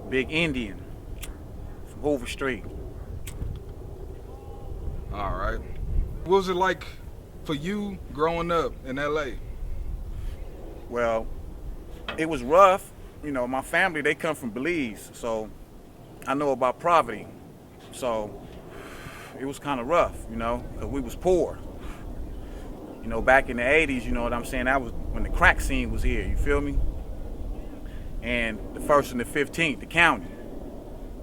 Big Indian from Hoover Street. All right. What was it like for you growing up in LA? Well, it was rough. You know, my family, they come from Belize, so I know about poverty. So it was kind of rough, you know, because we was poor. You know, back in the 80s, you know what I'm saying? That was when the crack scene was here, you feel me? And the 1st and the 15th, the county.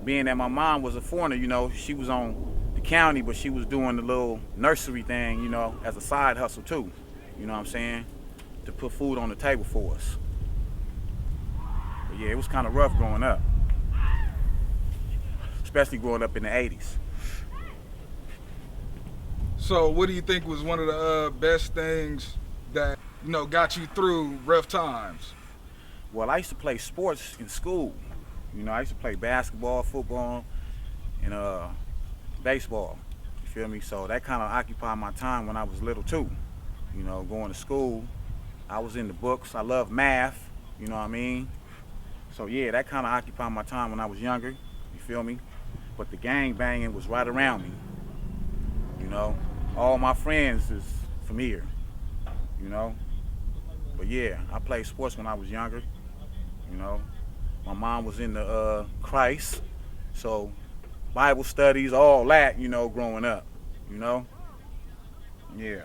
Being that my mom was a foreigner, you know, she was on the county, but she was doing the little nursery thing, you know, as a side hustle too. You know what I'm saying? To put food on the table for us. But yeah, it was kind of rough growing up. Especially growing up in the 80s. So what do you think was one of the best things that, got you through rough times? Well, I used to play sports in school. You know, I used to play basketball, football, and baseball. You feel me? So that kind of occupied my time when I was little too. You know, going to school, I was in the books. I love math. You know what I mean? So yeah, that kind of occupied my time when I was younger. You feel me? But the gang banging was right around me. You know, all my friends is from here. You know, but yeah, I played sports when I was younger. You know, my mom was in the Christ, so Bible studies, all that. You know, growing up. You know, yeah.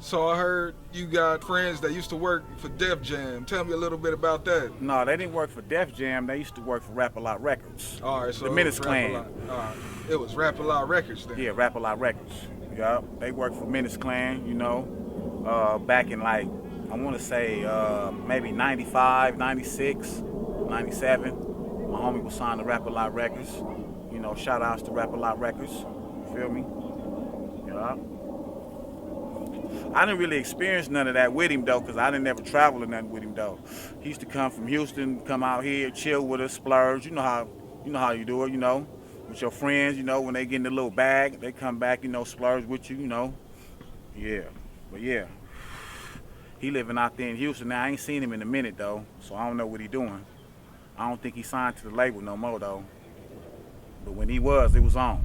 So I heard you got friends that used to work for Def Jam. Tell me a little bit about that. No, they didn't work for Def Jam. They used to work for Rap A Lot Records. All right, so the Menace Clan. All right. It was Rap A Lot Records then. Yeah, Rap A Lot Records. Yeah, they worked for Menace Clan. You know, back in like I want to say maybe 95, 96, 97. My homie was signed to Rap A Lot Records. You know, shout outs to Rap A Lot Records. You feel me? Yeah. I didn't really experience none of that with him though, because I didn't ever travel or nothing with him though. He used to come from Houston, come out here, chill with us, splurge. You know how you do it, you know, with your friends. You know, when they get in the little bag, they come back, you know, splurge with you, you know. Yeah, but yeah, he living out there in Houston now. I ain't seen him in a minute though, so I don't know what he doing. I don't think he signed to the label no more though. But when he was, it was on.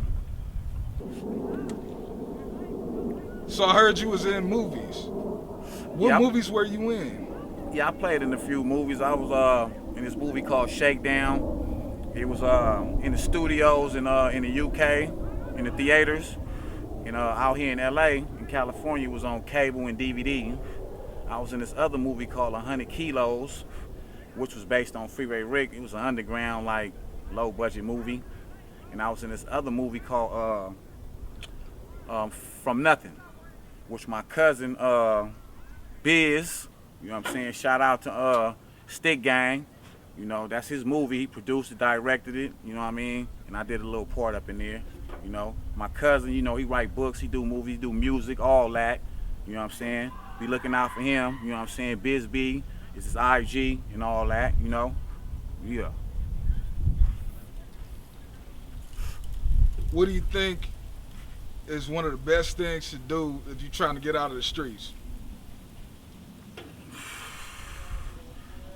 So I heard you was in movies. What movies were you in? Yeah, I played in a few movies. I was in this movie called Shakedown. It was in the studios in the UK, in the theaters. And out here in LA, in California, it was on cable and DVD. I was in this other movie called 100 Kilos, which was based on Freeway Rick. It was an underground, like, low-budget movie. And I was in this other movie called From Nothing, which my cousin Biz, you know what I'm saying, shout out to Stick Gang, you know, that's his movie. He produced it, directed it, you know what I mean, and I did a little part up in there, you know. My cousin, you know, he write books, he do movies, he do music, all that, you know what I'm saying. Be looking out for him, you know what I'm saying. Biz B is his IG and all that, you know, yeah. What do you think is one of the best things to do if you're trying to get out of the streets?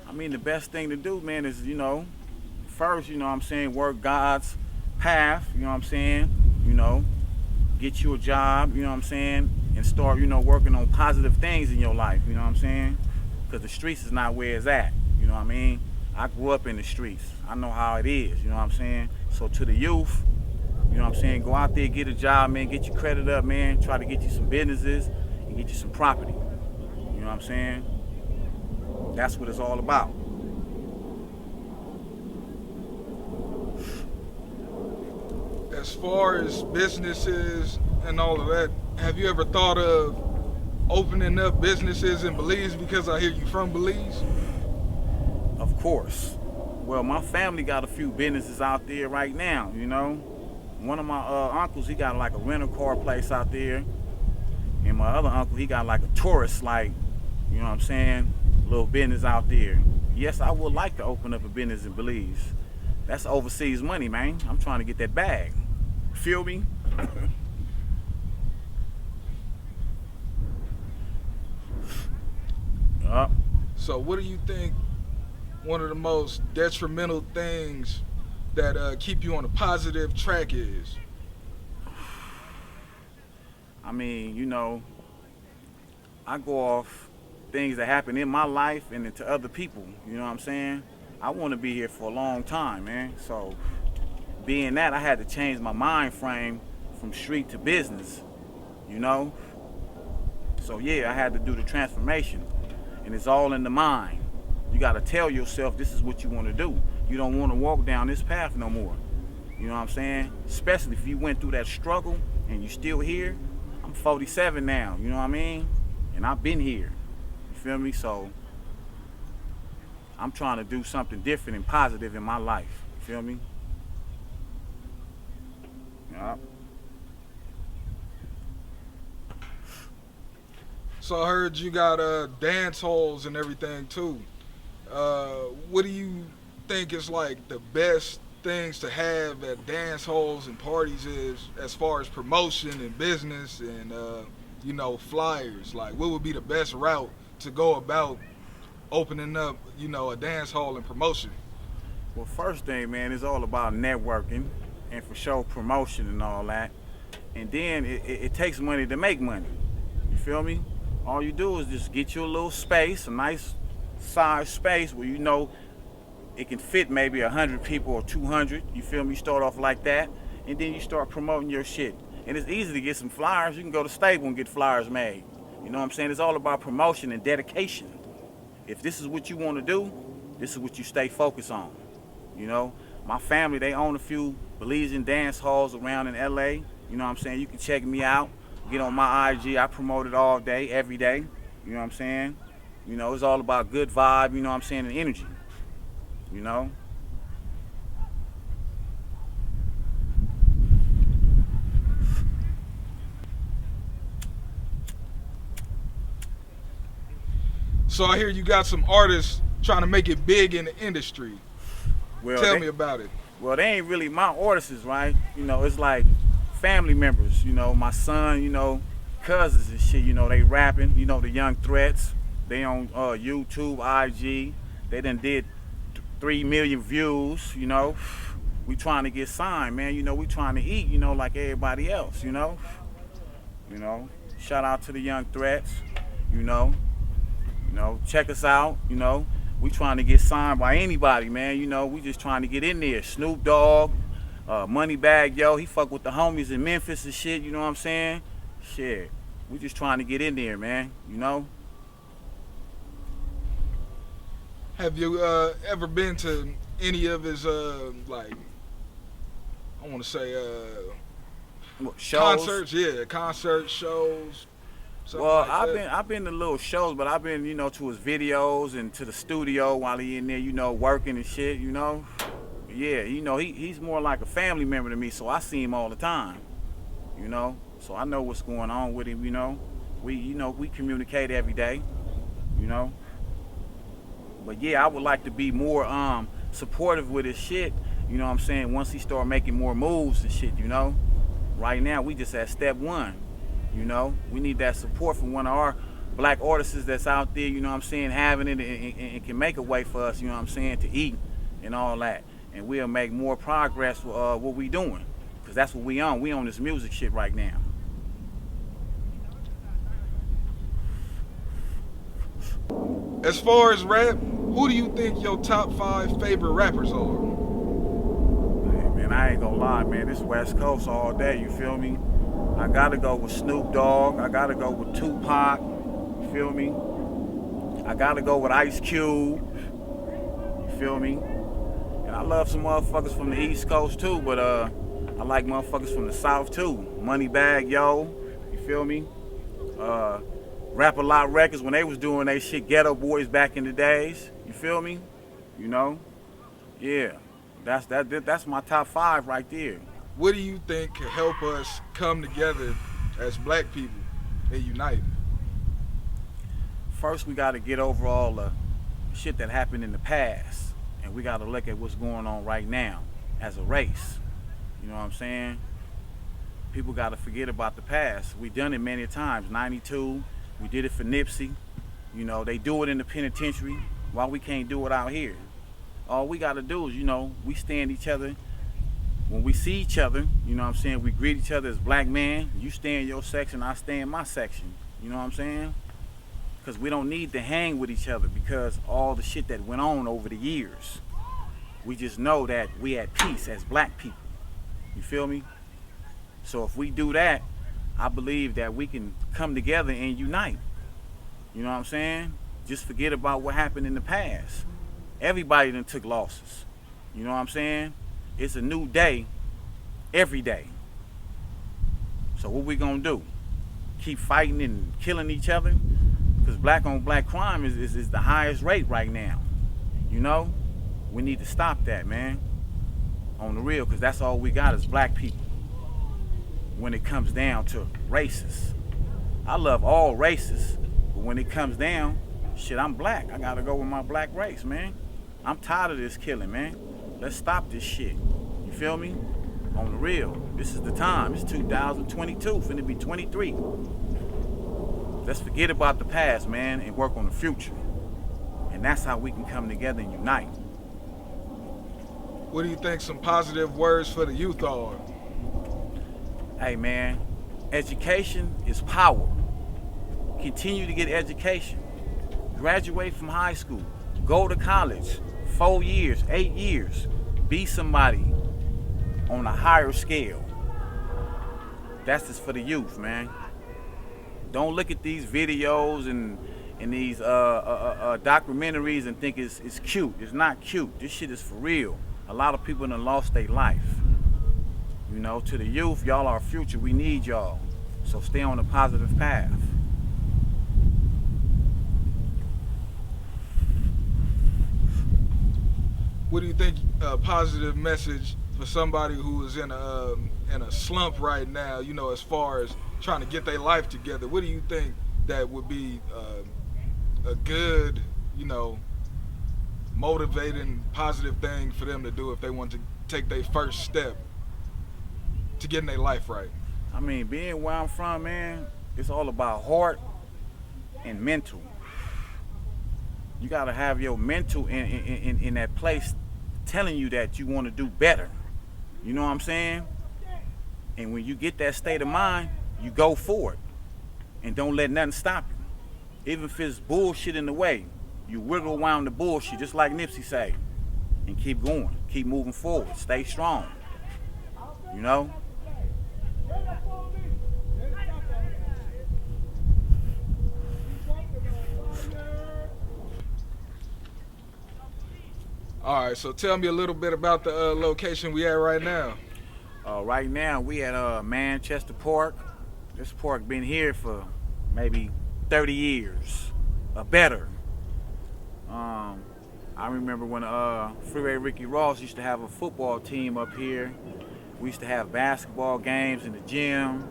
I mean, the best thing to do, man, is, you know, first, you know what I'm saying, work God's path, you know what I'm saying, you know, get you a job, you know what I'm saying, and start, you know, working on positive things in your life, you know what I'm saying, because the streets is not where it's at, you know what I mean. I grew up in the streets. I know how it is, you know what I'm saying. So to the youth, you know what I'm saying, go out there, get a job, man, get your credit up, man, try to get you some businesses and get you some property, you know what I'm saying. That's what it's all about. As far as businesses and all of that, have you ever thought of opening up businesses in Belize, because I hear you from Belize? Of course. Well, my family got a few businesses out there right now, you know. One of my uncles, he got like a rental car place out there. And my other uncle, he got like a tourist, like, you know what I'm saying, little business out there. Yes, I would like to open up a business in Belize. That's overseas money, man. I'm trying to get that bag. Feel me? Yup. So, what do you think one of the most detrimental things that keep you on a positive track is? I mean, I go off things that happen in my life and into other people. You know what I'm saying? I want to be here for a long time, man. So, being that, I had to change my mind frame from street to business. You know? So yeah, I had to do the transformation, and it's all in the mind. You got to tell yourself this is what you want to do. You don't want to walk down this path no more. You know what I'm saying? Especially if you went through that struggle and you still here. I'm 47 now, you know what I mean? And I've been here. You feel me? So I'm trying to do something different and positive in my life. You feel me? Yeah. So I heard you got dance halls and everything too. What do you think is like the best things to have at dance halls and parties is as far as promotion and business and flyers? Like, what would be the best route to go about opening up a dance hall and promotion? Well, first thing, man, it's all about networking and for sure promotion and all that. And then it takes money to make money. You feel me? All you do is just get you a little space, a nice size space where it can fit maybe 100 people or 200. You feel me? Start off like that, and then you start promoting your shit. And it's easy to get some flyers. You can go to Stable and get flyers made. You know what I'm saying? It's all about promotion and dedication. If this is what you want to do, this is what you stay focused on. You know, my family, they own a few Belizean dance halls around in LA. You know what I'm saying? You can check me out. Get on my IG. I promote it all day, every day. You know what I'm saying? It's all about good vibe, you know what I'm saying, and energy. You know? So I hear you got some artists trying to make it big in the industry. Well, Tell me about it. Well, they ain't really my artists, right? It's like family members, my son, cousins and shit, they rapping, the Young Threats. They on YouTube, IG. They done did 3 million views, We trying to get signed, man. We trying to eat, like everybody else, Shout out to the Young Threats, check us out, We trying to get signed by anybody, man. We just trying to get in there. Snoop Dogg, Moneybag Yo, he fuck with the homies in Memphis and shit, you know what I'm saying? Shit, we just trying to get in there, man, Have you ever been to any of his shows? Concerts? Yeah, concert shows. Well, like I've been to little shows, but I've been to his videos and to the studio while he in there, working and shit, Yeah, he's more like a family member to me, so I see him all the time, So I know what's going on with him, We communicate every day, But yeah, I would like to be more supportive with his shit, you know what I'm saying, once he start making more moves and shit, Right now, we just at step one, We need that support from one of our black artists that's out there, you know what I'm saying, having it and can make a way for us, you know what I'm saying, to eat and all that. And we'll make more progress with what we doing. Because that's what we on. We on this music shit right now. As far as rap, who do you think your top 5 favorite rappers are? Hey, man, I ain't gonna lie, man. This West Coast all day, you feel me? I gotta go with Snoop Dogg. I gotta go with Tupac. You feel me? I gotta go with Ice Cube. You feel me? And I love some motherfuckers from the East Coast too, but I like motherfuckers from the South too. Moneybag Yo, you feel me? Rap a Lot Records when they was doing they shit, Ghetto Boys back in the days. You feel me? Yeah. That's my top 5 right there. What do you think could help us come together as black people and unite? First, we got to get over all the shit that happened in the past, and we got to look at what's going on right now as a race. You know what I'm saying? People got to forget about the past. We done it many times. 92, we did it for Nipsey. You know, they do it in the penitentiary. Why we can't do it out here? All we gotta do is, we stand each other. When we see each other, you know what I'm saying, we greet each other as black men. You stay in your section, I stay in my section. You know what I'm saying? Because we don't need to hang with each other because all the shit that went on over the years. We just know that we at peace as black people. You feel me? So if we do that, I believe that we can come together and unite. You know what I'm saying? Just forget about what happened in the past. Everybody done took losses. You know what I'm saying? It's a new day every day. So what we gonna do? Keep fighting and killing each other? Because black on black crime is the highest rate right now. You know? We need to stop that, man. On the real, because that's all we got is black people. When it comes down to races. I love all races, but when it comes down, shit, I'm black. I gotta go with my black race, man. I'm tired of this killing, man. Let's stop this shit. You feel me? On the real. This is the time. It's 2022, finna be 23. Let's forget about the past, man, and work on the future. And that's how we can come together and unite. What do you think some positive words for the youth are? Hey, man, education is power. Continue to get education. Graduate from high school. Go to college. 4 years, 8 years. Be somebody on a higher scale. That's just for the youth, man. Don't look at these videos and these documentaries and think it's cute. It's not cute. This shit is for real. A lot of people done lost their life. You know, to the youth, y'all are our future. We need y'all. So stay on a positive path. What do you think a positive message for somebody who is in a slump right now, you know, as far as trying to get their life together? What do you think that would be a good, you know, motivating, positive thing for them to do if they want to take their first step to getting their life right? I mean, being where I'm from, man, it's all about heart and mental. You gotta have your mental in that place telling you that you want to do better. You know what I'm saying? And when you get that state of mind, you go for it. And don't let nothing stop you. Even if it's bullshit in the way, you wiggle around the bullshit, just like Nipsey say, and keep going, keep moving forward, stay strong. You know? All right, so tell me a little bit about the location we at right now. Right now we at Manchester Park. This park been here for maybe 30 years or better. I remember when Freeway Ricky Ross used to have a football team up here. We used to have basketball games in the gym.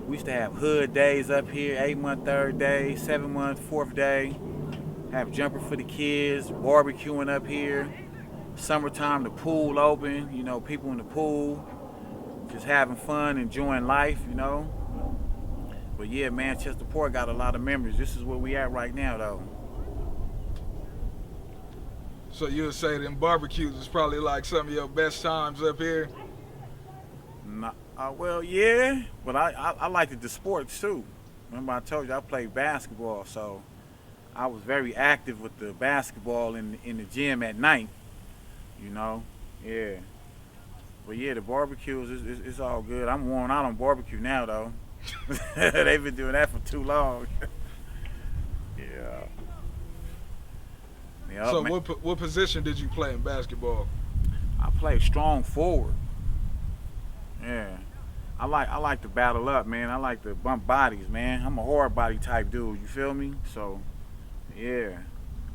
We used to have hood days up here, 8-month third day, 7-month fourth day. Have jumper for the kids, barbecuing up here. Summertime, the pool open, you know, people in the pool, just having fun, enjoying life, you know. But yeah, Manchester Port got a lot of memories. This is where we at right now, though. So you would say them barbecues is probably like some of your best times up here? Well, yeah, but I liked the sports too. Remember I told you I played basketball, so I was very active with the basketball in the gym at night, you know, yeah. But yeah, the barbecues, it's all good. I'm worn out on barbecue now, though. They've been doing that for too long. Yeah. Yep, So man. what position did you play in basketball? I play strong forward. Yeah. I like to battle up, man. I like to bump bodies, man. I'm a hard body type dude, you feel me? So, yeah.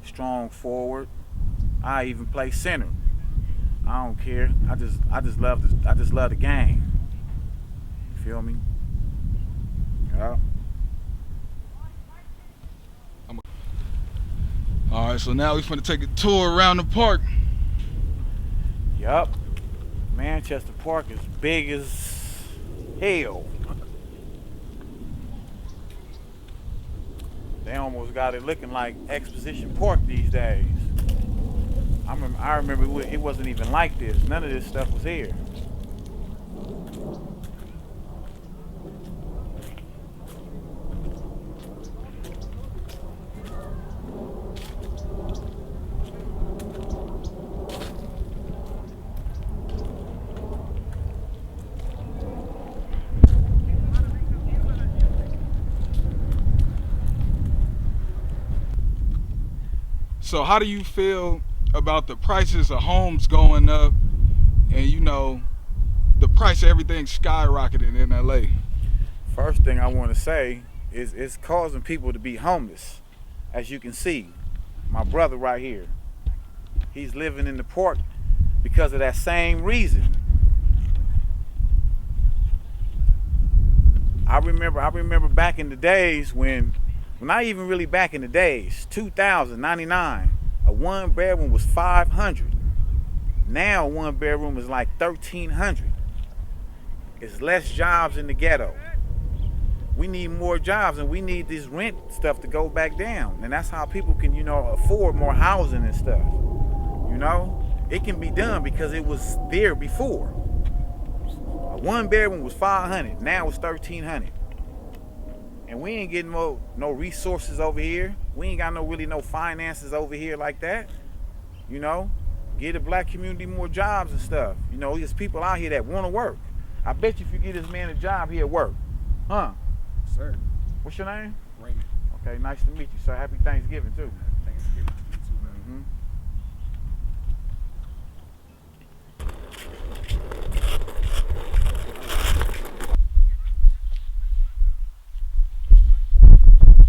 Strong forward. I even play center. I don't care. I just love the game. You feel me? Yeah. All right, so now we're finna take a tour around the park. Yup. Manchester Park is big as hell. They almost got it looking like Exposition Park these days. I remember it wasn't even like this. None of this stuff was here. So how do you feel about the prices of homes going up, and the price of everything skyrocketing in LA? First thing I want to say is it's causing people to be homeless. As you can see, my brother right here, he's living in the park because of that same reason. I remember back in the days when not even really back in the days, 2099, a one bedroom was 500. Now a one bedroom is like 1,300. It's less jobs in the ghetto. We need more jobs, and we need this rent stuff to go back down. And that's how people can, afford more housing and stuff. It can be done because it was there before. A one bedroom was 500. Now it's 1,300. And we ain't getting no resources over here. We ain't got no finances over here like that. Give the black community more jobs and stuff. There's people out here that want to work. I bet you if you give this man a job, he'll work. Huh? Sir. What's your name? Raymond. Okay, nice to meet you, sir. Happy Thanksgiving, too. Thanksgiving. You too, man.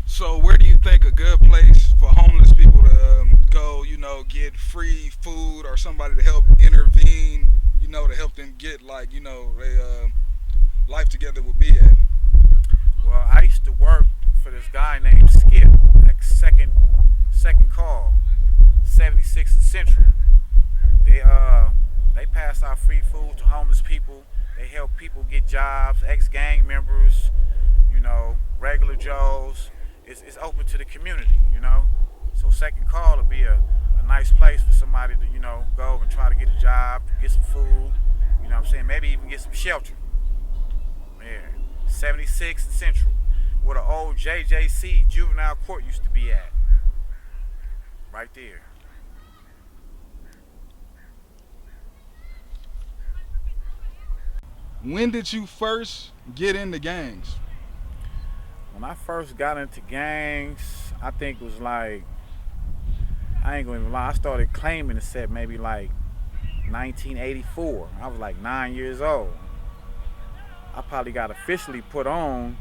So where do you think a good place for homeless people to go, get free food, or somebody to help intervene, to help them get their life together would be at? Well, I used to work for this guy named Skip at second call, 76th and Central. They pass out free food to homeless people. They help people get jobs, ex-gang members, regular Joes. It's open to the community, So second call will be a nice place for somebody to, go and try to get a job, get some food, maybe even get some shelter. Yeah, 76th Central, where the old JJC juvenile court used to be at. Right there. When did you first get into gangs? When I first got into gangs, I think it was like, I ain't gonna even lie, I started claiming the set maybe like 1984. I was like 9 years old. I probably got officially put on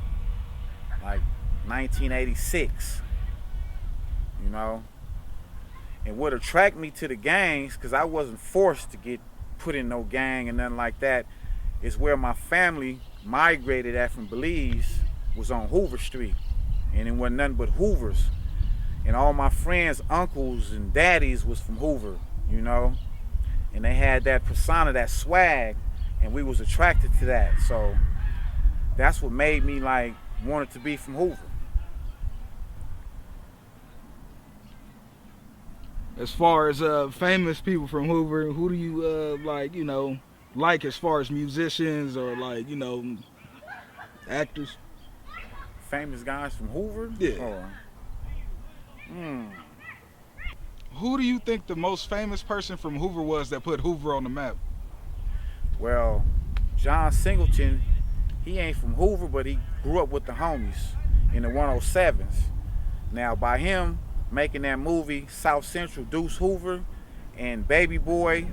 like 1986, And what attracted me to the gangs, because I wasn't forced to get put in no gang and nothing like that, is where my family migrated at from Belize was on Hoover Street. And it wasn't nothing but Hoovers. And all my friends' uncles and daddies was from Hoover, And they had that persona, that swag, and we was attracted to that. So that's what made me wanted to be from Hoover. As far as famous people from Hoover, who do you like as far as musicians or actors? Famous guys from Hoover? Yeah. Who do you think the most famous person from Hoover was that put Hoover on the map? Well, John Singleton, he ain't from Hoover, but he grew up with the homies in the 107s. Now, by him making that movie, South Central, Deuce Hoover, and Baby Boy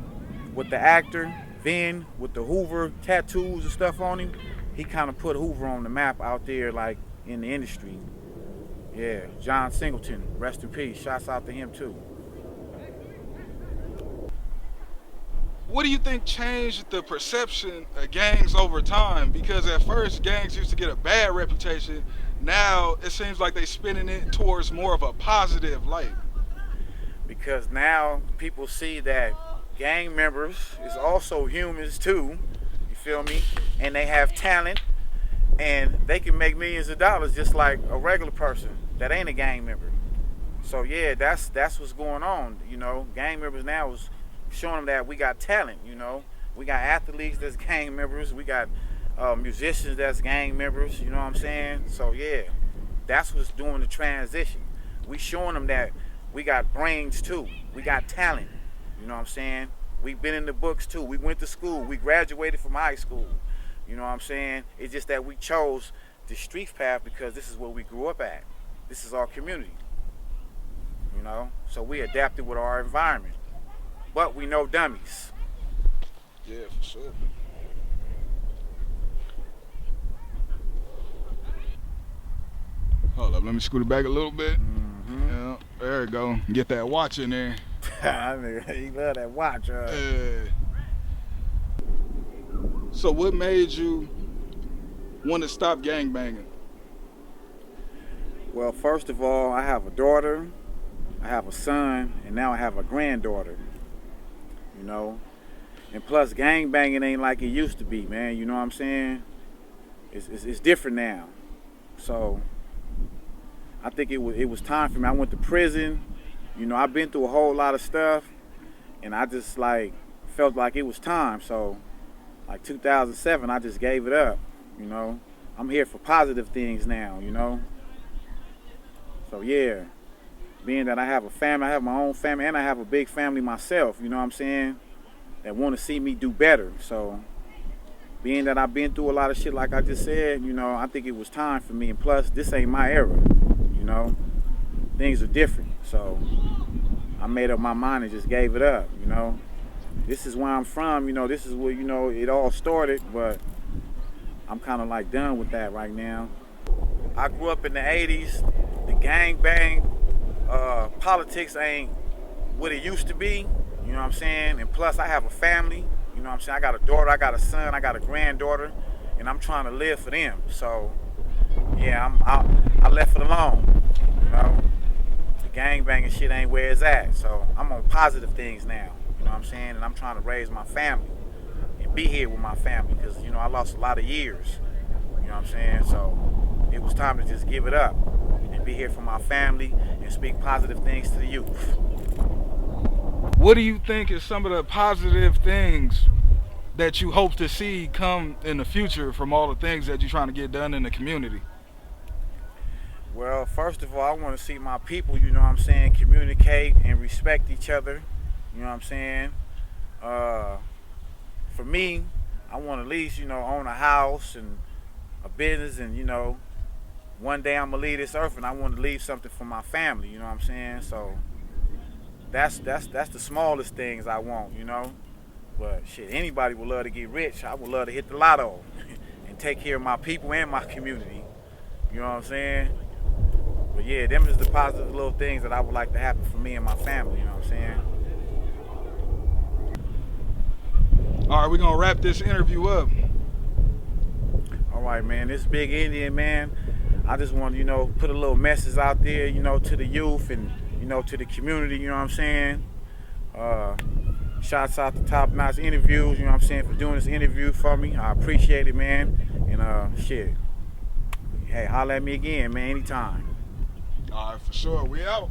with the actor, Vin, with the Hoover tattoos and stuff on him, he kind of put Hoover on the map out there, in the industry. Yeah, John Singleton, rest in peace. Shouts out to him, too. What do you think changed the perception of gangs over time? Because at first, gangs used to get a bad reputation. Now, it seems like they're spinning it towards more of a positive light. Because now people see that gang members is also humans, too. You feel me? And they have talent. And they can make millions of dollars just like a regular person. that ain't a gang member. So yeah, that's what's going on. You know, gang members now is showing them that we got talent. You know, we got athletes that's gang members. We got musicians that's gang members. You know what I'm saying? So yeah, that's what's doing the transition. We showing them that we got brains too. We got talent. You know what I'm saying? We've been in the books too. We went to school. We graduated from high school. You know what I'm saying? It's just that we chose the street path because this is where we grew up at. This is our community. You know? So we adapted with our environment. But we no dummies. Yeah, for sure. Hold up, let me scoot it back a little bit. Yeah, there we go. Get that watch in there. I mean, he love that watch. So what made you want to stop gangbanging? Well, first of all, I have a daughter, I have a son, and now I have a granddaughter. You know? And plus, gangbanging ain't like it used to be, man. You know what I'm saying? It's different now. So I think it was time for me. I went to prison. You know, I've been through a whole lot of stuff, and I just like felt like it was time. So, like 2007, I just gave it up. You know, I'm here for positive things now. You know, so yeah, being that I have a family, I have my own family, and I have a big family myself. You know what I'm saying? That want to see me do better. So, being that I've been through a lot of shit, like I just said, you know, I think it was time for me. And plus, this ain't my era. You know, things are different. So I made up my mind and just gave it up, you know. This is where I'm from, you know, this is where, you know, it all started, but I'm kind of like done with that right now. I grew up in the 80s. The gangbang politics ain't what it used to be, you know what I'm saying? And plus I have a family, you know what I'm saying? I got a daughter, I got a son, I got a granddaughter, and I'm trying to live for them. So yeah, I left it alone, you know. Gangbanging shit ain't where it's at. So I'm on positive things now, you know what I'm saying? And I'm trying to raise my family and be here with my family because, you know, I lost a lot of years, you know what I'm saying? So it was time to just give it up and be here for my family and speak positive things to the youth. What do you think is some of the positive things that you hope to see come in the future from all the things that you're trying to get done in the community? Well, first of all, I want to see my people, you know what I'm saying, communicate and respect each other, you know what I'm saying. For me, I want to at least, you know, own a house and a business and, you know, one day I'm going to leave this earth and I want to leave something for my family, you know what I'm saying. So that's the smallest things I want, you know. But shit, anybody would love to get rich. I would love to hit the lotto and take care of my people and my community, you know what I'm saying. But yeah, them is the positive little things that I would like to happen for me and my family, you know what I'm saying? All right, we're going to wrap this interview up. All right, man, this Big Indian, man. I just want to, you know, put a little message out there, you know, to the youth and, you know, to the community, you know what I'm saying? Shouts out to Top Notch Interviews, you know what I'm saying, for doing this interview for me. I appreciate it, man. And shit, hey, holler at me again, man, anytime. All right, for sure. We out.